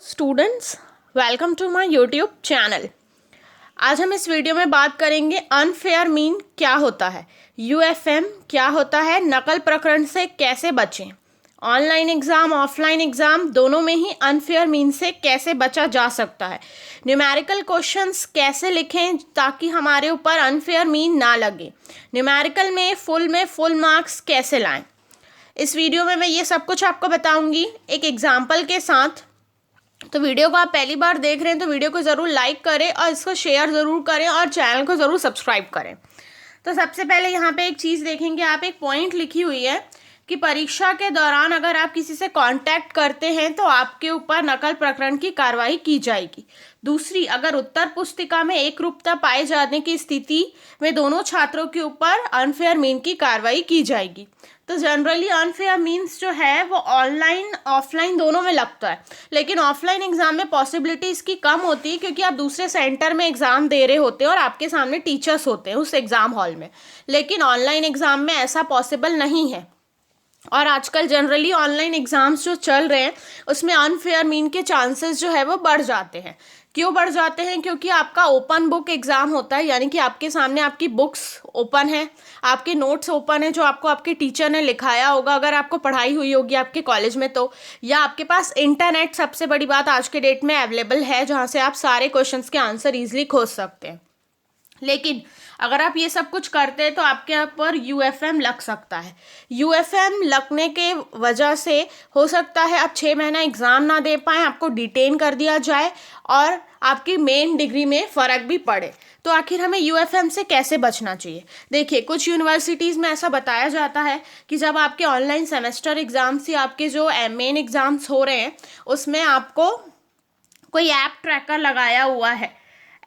Students, welcome to my YouTube channel. आज हम इस वीडियो में बात करेंगे अनफेयर मीन क्या होता है, यूएफएम क्या होता है, नकल प्रकरण से कैसे बचें, ऑनलाइन एग्ज़ाम ऑफलाइन एग्ज़ाम दोनों में ही अनफेयर मीन से कैसे बचा जा सकता है, न्यूमेरिकल क्वेश्चंस कैसे लिखें ताकि हमारे ऊपर अनफेयर मीन ना लगे, न्यूमेरिकल में फुल मार्क्स कैसे लाएं। इस वीडियो में मैं ये सब कुछ आपको बताऊंगी एक एग्जाम्पल के साथ। तो वीडियो को आप पहली बार देख रहे हैं तो वीडियो को ज़रूर लाइक करें और इसको शेयर ज़रूर करें और चैनल को ज़रूर सब्सक्राइब करें। तो सबसे पहले यहाँ पे एक चीज़ देखेंगे, आप एक पॉइंट लिखी हुई है कि परीक्षा के दौरान अगर आप किसी से कांटेक्ट करते हैं तो आपके ऊपर नकल प्रकरण की कार्रवाई की जाएगी। दूसरी, अगर उत्तर पुस्तिका में एकरूपता पाए जाने की स्थिति में दोनों छात्रों के ऊपर अनफेयर मीन की कार्रवाई की जाएगी। तो जनरली अनफेयर मीन्स जो है वो ऑनलाइन ऑफलाइन दोनों में लगता है, लेकिन ऑफलाइन एग्जाम में पॉसिबिलिटी इसकी कम होती है क्योंकि आप दूसरे सेंटर में एग्जाम दे रहे होते हैं और आपके सामने टीचर्स होते हैं उस एग्जाम हॉल में। लेकिन ऑनलाइन एग्जाम में ऐसा पॉसिबल नहीं है और आजकल जनरली ऑनलाइन एग्जाम्स जो चल रहे हैं उसमें अनफेयर मीन के चांसेस जो है वो बढ़ जाते हैं। क्यों बढ़ जाते हैं? क्योंकि आपका ओपन बुक एग्ज़ाम होता है, यानी कि आपके सामने आपकी बुक्स ओपन है, आपके नोट्स ओपन है जो आपको आपके टीचर ने लिखाया होगा अगर आपको पढ़ाई हुई होगी आपके कॉलेज में तो, या आपके पास इंटरनेट सबसे बड़ी बात आज के डेट में अवेलेबल है जहाँ से आप सारे क्वेश्चंस के आंसर ईजिली खोज सकते हैं। लेकिन अगर आप ये सब कुछ करते हैं तो आपके ऊपर यूएफएम लग सकता है। यूएफएम लगने के वजह से हो सकता है आप 6 महीना एग्ज़ाम ना दे पाएँ, आपको डिटेन कर दिया जाए और आपकी मेन डिग्री में फ़र्क भी पड़े। तो आखिर हमें यूएफएम से कैसे बचना चाहिए? देखिए, कुछ यूनिवर्सिटीज़ में ऐसा बताया जाता है कि जब आपके ऑनलाइन सेमेस्टर एग्ज़ाम्स या आपके जो मेन एग्ज़ाम्स हो रहे हैं उसमें आपको कोई ऐप ट्रैकर लगाया हुआ है,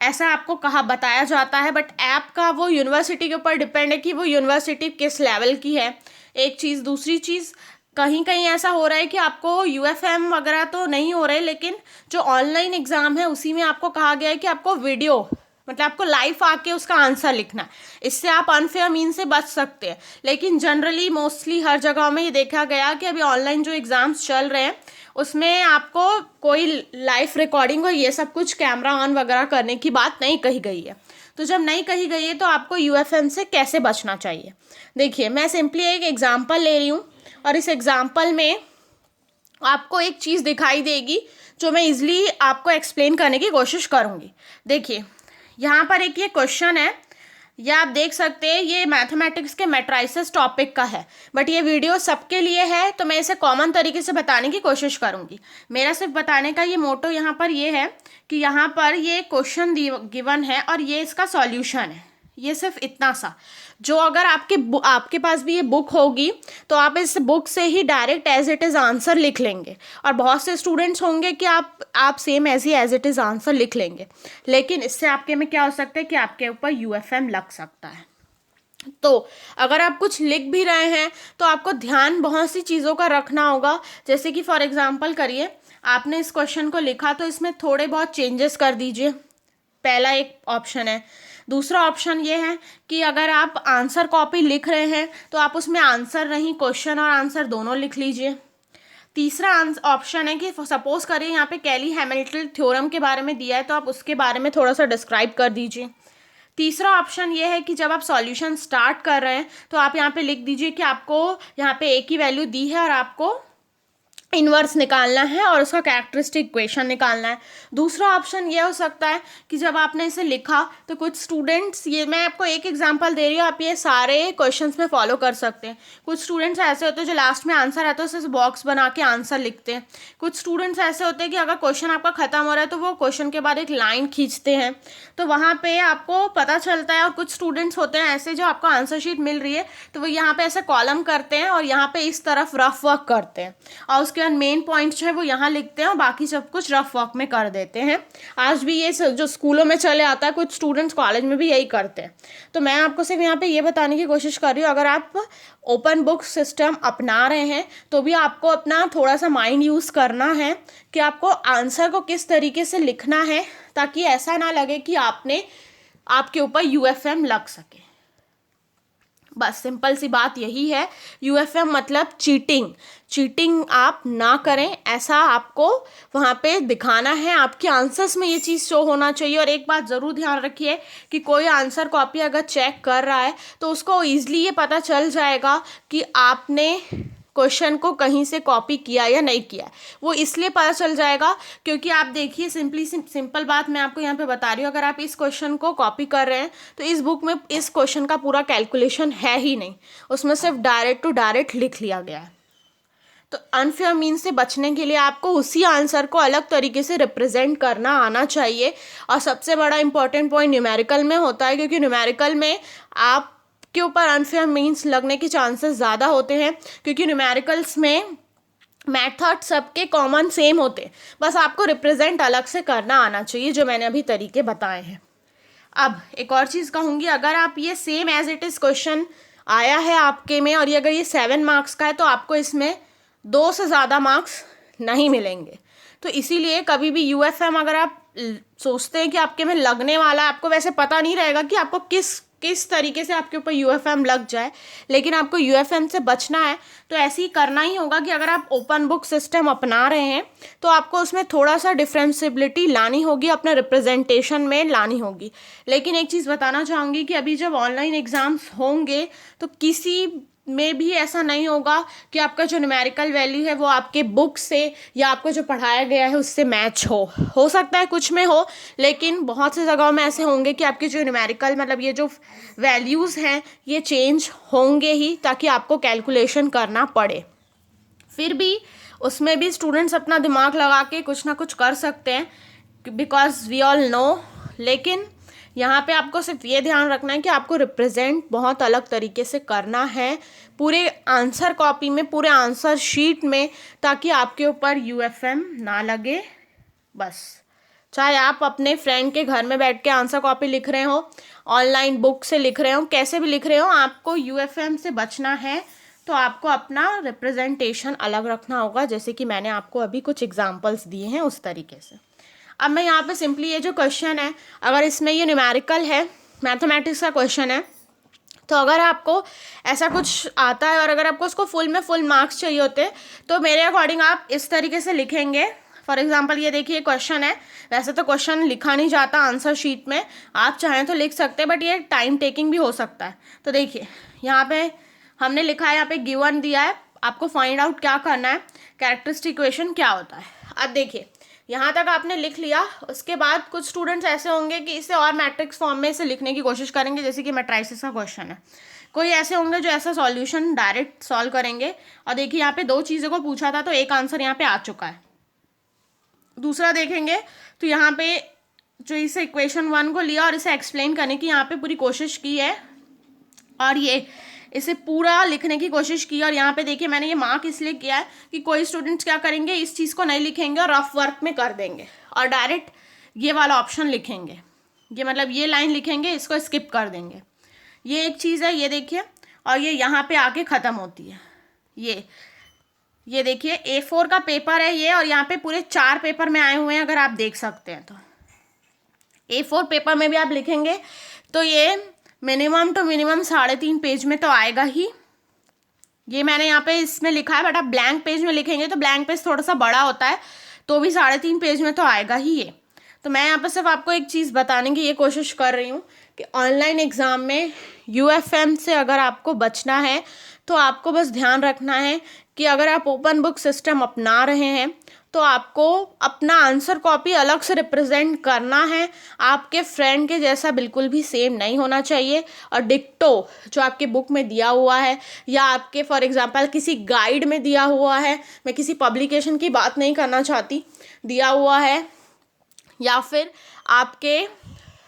ऐसा आपको बताया जाता है। बट ऐप का वो यूनिवर्सिटी के ऊपर डिपेंड है कि वो यूनिवर्सिटी किस लेवल की है, एक चीज़। दूसरी चीज़, कहीं कहीं ऐसा हो रहा है कि आपको यूएफएम वगैरह तो नहीं हो रहे, लेकिन जो ऑनलाइन एग्ज़ाम है उसी में आपको कहा गया है कि आपको वीडियो मतलब आपको लाइव आके उसका आंसर लिखना है। इससे आप अनफेयर मीन से बच सकते हैं। लेकिन जनरली मोस्टली हर जगह में ये देखा गया कि अभी ऑनलाइन जो एग्ज़ाम्स चल रहे हैं उसमें आपको कोई लाइव रिकॉर्डिंग और ये सब कुछ कैमरा ऑन वगैरह करने की बात नहीं कही गई है। तो जब नहीं कही गई है तो आपको यूएफएम से कैसे बचना चाहिए? देखिए, मैं सिंपली एक एग्जांपल ले रही हूँ और इस एग्जांपल में आपको एक चीज़ दिखाई देगी जो मैं इजली आपको एक्सप्लेन करने की कोशिश करूँगी। देखिए, यहाँ पर एक ये क्वेश्चन है, या आप देख सकते हैं ये मैथमेटिक्स के मैट्राइसेस टॉपिक का है, बट ये वीडियो सबके लिए है तो मैं इसे कॉमन तरीके से बताने की कोशिश करूँगी। मेरा सिर्फ बताने का ये मोटो यहाँ पर ये है कि यहाँ पर ये क्वेश्चन गिवन है और ये इसका सॉल्यूशन है, ये सिर्फ इतना सा। जो अगर आपके पास भी ये बुक होगी तो आप इस बुक से ही direct as it is answer लिख लेंगे और बहुत से स्टूडेंट्स होंगे कि आप सेम ऐसे एज इट इज़ आंसर लिख लेंगे, लेकिन इससे आपके में क्या हो सकता है कि आपके ऊपर यूएफएम लग सकता है। तो अगर आप कुछ लिख भी रहे हैं तो आपको ध्यान बहुत सी चीज़ों का रखना होगा। जैसे कि फॉर एग्जांपल करिए, आपने इस क्वेश्चन को लिखा तो इसमें थोड़े बहुत चेंजेस कर दीजिए, पहला एक ऑप्शन है। दूसरा ऑप्शन ये है कि अगर आप आंसर कॉपी लिख रहे हैं तो आप उसमें आंसर नहीं, क्वेश्चन और आंसर दोनों लिख लीजिए। तीसरा ऑप्शन है कि सपोज करिए यहाँ पे कैली हैमिल्टन थ्योरम के बारे में दिया है तो आप उसके बारे में थोड़ा सा डिस्क्राइब कर दीजिए। तीसरा ऑप्शन ये है कि जब आप सॉल्यूशन स्टार्ट कर रहे हैं तो आप यहाँ पे लिख दीजिए कि आपको यहाँ पे एक ही वैल्यू दी है और आपको इन्वर्स निकालना है और उसका कैरेक्टरिस्टिक इक्वेशन निकालना है। दूसरा ऑप्शन ये हो सकता है कि जब आपने इसे लिखा तो कुछ स्टूडेंट्स, ये मैं आपको एक एग्जांपल दे रही हूँ, आप ये सारे क्वेश्चंस में फॉलो कर सकते हैं। कुछ स्टूडेंट्स ऐसे होते हैं जो लास्ट में आंसर आता है उसे बॉक्स बना के आंसर लिखते हैं। कुछ स्टूडेंट्स ऐसे होते हैं कि अगर क्वेश्चन आपका ख़त्म हो रहा है तो वो क्वेश्चन के बाद एक लाइन खींचते हैं, तो वहाँ पर आपको पता चलता है। और कुछ स्टूडेंट्स होते हैं ऐसे जो आपको आंसर शीट मिल रही है तो वो यहाँ पर ऐसे कॉलम करते हैं और यहाँ पर इस तरफ रफ वर्क करते हैं और उसके बाद मेन पॉइंट जो है वो यहाँ लिखते हैं और बाकी सब कुछ रफ वर्क में कर देते हैं। आज भी ये जो स्कूलों में चले आता है, कुछ स्टूडेंट्स कॉलेज में भी यही करते हैं। तो मैं आपको सिर्फ यहाँ पे ये बताने की कोशिश कर रही हूँ, अगर आप ओपन बुक सिस्टम अपना रहे हैं तो भी आपको अपना थोड़ा सा माइंड यूज़ करना है कि आपको आंसर को किस तरीके से लिखना है ताकि ऐसा ना लगे कि आपके ऊपर यूएफएम लग सके। बस सिंपल सी बात यही है। यूएफएम मतलब चीटिंग। चीटिंग आप ना करें, ऐसा आपको वहाँ पे दिखाना है। आपके आंसर्स में ये चीज़ शो होना चाहिए। और एक बात ज़रूर ध्यान रखिए कि कोई आंसर कॉपी अगर चेक कर रहा है तो उसको ईजिली ये पता चल जाएगा कि आपने क्वेश्चन को कहीं से कॉपी किया या नहीं किया। वो इसलिए पता चल जाएगा क्योंकि आप देखिए, सिंपल बात मैं आपको यहाँ पे बता रही हूँ। अगर आप इस क्वेश्चन को कॉपी कर रहे हैं तो इस बुक में इस क्वेश्चन का पूरा कैलकुलेशन है ही नहीं, उसमें सिर्फ डायरेक्ट टू डायरेक्ट लिख लिया गया है। तो अनफेयर मीन्स से बचने के लिए आपको उसी आंसर को अलग तरीके से रिप्रेजेंट करना आना चाहिए। और सबसे बड़ा इंपॉर्टेंट पॉइंट न्यूमेरिकल में होता है, क्योंकि न्यूमेरिकल में आप के ऊपर अनफेयर मीन्स लगने के चांसेस ज़्यादा होते हैं, क्योंकि न्यूमेरिकल्स में मेथड सबके कॉमन सेम होते हैं, बस आपको रिप्रेजेंट अलग से करना आना चाहिए, जो मैंने अभी तरीके बताए हैं। अब एक और चीज़ कहूँगी, अगर आप ये same as it is question आया है आपके में और ये अगर ये 7 मार्क्स का है तो आपको इसमें 2 से ज़्यादा मार्क्स नहीं मिलेंगे। तो इसीलिए कभी भी यूएफएम अगर आप सोचते हैं कि आपके में लगने वाला है, आपको वैसे पता नहीं रहेगा कि आपको किस तरीके से आपके ऊपर यूएफएम लग जाए, लेकिन आपको यूएफएम से बचना है तो ऐसे ही करना ही होगा कि अगर आप ओपन बुक सिस्टम अपना रहे हैं तो आपको उसमें थोड़ा सा डिफरेंशिएबिलिटी लानी होगी, अपने रिप्रेजेंटेशन में लानी होगी। लेकिन एक चीज़ बताना चाहूँगी कि अभी जब ऑनलाइन एग्ज़ाम्स होंगे तो किसी में भी ऐसा नहीं होगा कि आपका जो न्यूमेरिकल वैल्यू है वो आपके बुक से या आपको जो पढ़ाया गया है उससे मैच हो सकता है कुछ में हो, लेकिन बहुत सी जगहों में ऐसे होंगे कि आपके जो न्यूमेरिकल मतलब ये जो वैल्यूज़ हैं ये चेंज होंगे ही, ताकि आपको कैलकुलेशन करना पड़े। फिर भी उसमें भी स्टूडेंट्स अपना दिमाग लगा के कुछ ना कुछ कर सकते हैं, बिकॉज वी ऑल नो। लेकिन यहाँ पे आपको सिर्फ ये ध्यान रखना है कि आपको रिप्रेजेंट बहुत अलग तरीके से करना है पूरे आंसर कॉपी में, पूरे आंसर शीट में, ताकि आपके ऊपर यूएफएम ना लगे। बस चाहे आप अपने फ्रेंड के घर में बैठ के आंसर कॉपी लिख रहे हो, ऑनलाइन बुक से लिख रहे हो, कैसे भी लिख रहे हो, आपको यूएफएम से बचना है तो आपको अपना रिप्रेजेंटेशन अलग रखना होगा, जैसे कि मैंने आपको अभी कुछ एग्जांपल्स दिए हैं उस तरीके से। अब मैं यहाँ पे सिंपली ये जो क्वेश्चन है, अगर इसमें ये न्यूमेरिकल है, मैथमेटिक्स का क्वेश्चन है, तो अगर आपको ऐसा कुछ आता है और अगर आपको उसको फुल मार्क्स चाहिए होते तो मेरे अकॉर्डिंग आप इस तरीके से लिखेंगे। फॉर एग्जांपल ये देखिए क्वेश्चन है, वैसे तो क्वेश्चन लिखा नहीं जाता आंसर शीट में, आप चाहें तो लिख सकते हैं, बट ये टाइम टेकिंग भी हो सकता है। तो देखिए यहाँ पे हमने लिखा है, यहाँ पे गिवन दिया है, आपको फाइंड आउट क्या करना है, कैरेक्टरिस्टिक इक्वेशन क्या होता है। अब देखिए यहाँ तक आपने लिख लिया, उसके बाद कुछ स्टूडेंट्स ऐसे होंगे कि इसे और मैट्रिक्स फॉर्म में इसे लिखने की कोशिश करेंगे, जैसे कि मैट्रिसेस का क्वेश्चन है। कोई ऐसे होंगे जो ऐसा सॉल्यूशन डायरेक्ट सॉल्व करेंगे। और देखिए यहाँ पे 2 चीज़ों को पूछा था तो एक आंसर यहाँ पे आ चुका है। दूसरा देखेंगे तो यहाँ पे जो इसे इक्वेशन 1 को लिया और इसे एक्सप्लेन करने की यहाँ पे पूरी कोशिश की है और ये इसे पूरा लिखने की कोशिश की। और यहाँ पे देखिए मैंने ये मार्क इसलिए किया है कि कोई स्टूडेंट्स क्या करेंगे, इस चीज़ को नहीं लिखेंगे और रफ वर्क में कर देंगे और डायरेक्ट ये वाला ऑप्शन लिखेंगे, ये मतलब ये लाइन लिखेंगे, इसको स्किप कर देंगे। ये एक चीज़ है, ये देखिए, और ये यहाँ पे आके ख़त्म होती है। ये देखिए A4 का पेपर है ये, और यहाँ पे पूरे 4 पेपर में आए हुए हैं, अगर आप देख सकते हैं तो A4 पेपर में भी आप लिखेंगे तो ये मिनिमम टू मिनिमम 3.5 पेज में तो आएगा ही। ये मैंने यहाँ पे इसमें लिखा है, बट आप ब्लैंक पेज में लिखेंगे तो ब्लैंक पेज थोड़ा सा बड़ा होता है, तो भी 3.5 पेज में तो आएगा ही ये। तो मैं यहाँ पे सिर्फ आपको एक चीज़ बताने की ये कोशिश कर रही हूँ कि ऑनलाइन एग्ज़ाम में यूएफएम से अगर आपको बचना है तो आपको बस ध्यान रखना है कि अगर आप ओपन बुक सिस्टम अपना रहे हैं तो आपको अपना आंसर कॉपी अलग से रिप्रेजेंट करना है। आपके फ्रेंड के जैसा बिल्कुल भी सेम नहीं होना चाहिए, और डिक्टो जो आपके बुक में दिया हुआ है या आपके फॉर एग्जांपल किसी गाइड में दिया हुआ है, मैं किसी पब्लिकेशन की बात नहीं करना चाहती, दिया हुआ है, या फिर आपके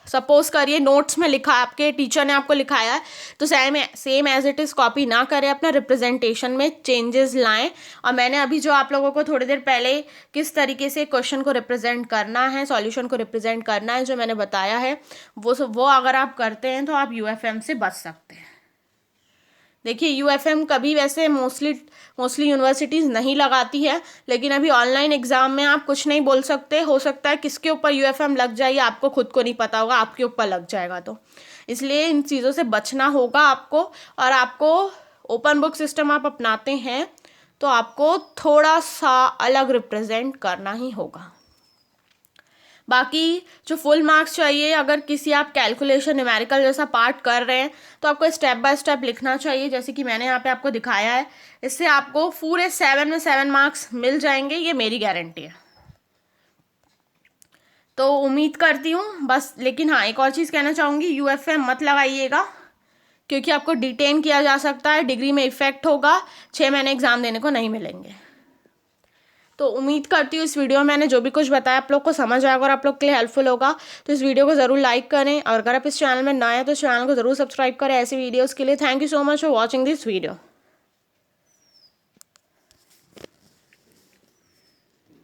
सपोज करिए नोट्स में लिखा है, आपके टीचर ने आपको लिखाया है, तो same as it is copy ना करें, अपना रिप्रेजेंटेशन में चेंजेस लाएं। और मैंने अभी जो आप लोगों को थोड़ी देर पहले किस तरीके से क्वेश्चन को रिप्रेजेंट करना है, सॉल्यूशन को रिप्रेजेंट करना है, जो मैंने बताया है, वो अगर आप करते हैं तो आप यूएफएम से बच सकते हैं। देखिए यूएफएम कभी वैसे मोस्टली यूनिवर्सिटीज़ नहीं लगाती है, लेकिन अभी ऑनलाइन एग्ज़ाम में आप कुछ नहीं बोल सकते, हो सकता है किसके ऊपर यूएफएम लग जाए आपको खुद को नहीं पता होगा, आपके ऊपर लग जाएगा। तो इसलिए इन चीज़ों से बचना होगा आपको। और आपको ओपन बुक सिस्टम आप अपनाते हैं तो आपको थोड़ा सा अलग रिप्रेजेंट करना ही होगा। बाकी जो फुल मार्क्स चाहिए, अगर किसी आप कैलकुलेशन न्यूमेरिकल जैसा पार्ट कर रहे हैं तो आपको स्टेप बाय स्टेप लिखना चाहिए, जैसे कि मैंने यहाँ पे आपको दिखाया है। इससे आपको पूरे 7 में 7 मार्क्स मिल जाएंगे, ये मेरी गारंटी है। तो उम्मीद करती हूँ बस। लेकिन हाँ, एक और चीज़ कहना चाहूँगी, यूएफएम मत लगाइएगा, क्योंकि आपको डिटेन किया जा सकता है, डिग्री में इफेक्ट होगा, 6 महीने एग्जाम देने को नहीं मिलेंगे। तो उम्मीद करती हूँ इस वीडियो में मैंने जो भी कुछ बताया आप लोग को समझ आएगा और आप लोग के लिए हेल्पफुल होगा। तो इस वीडियो को ज़रूर लाइक करें, और अगर आप इस चैनल में नए हैं तो इस चैनल को ज़रूर सब्सक्राइब करें ऐसी वीडियोज़ के लिए। Thank you so much for watching this video.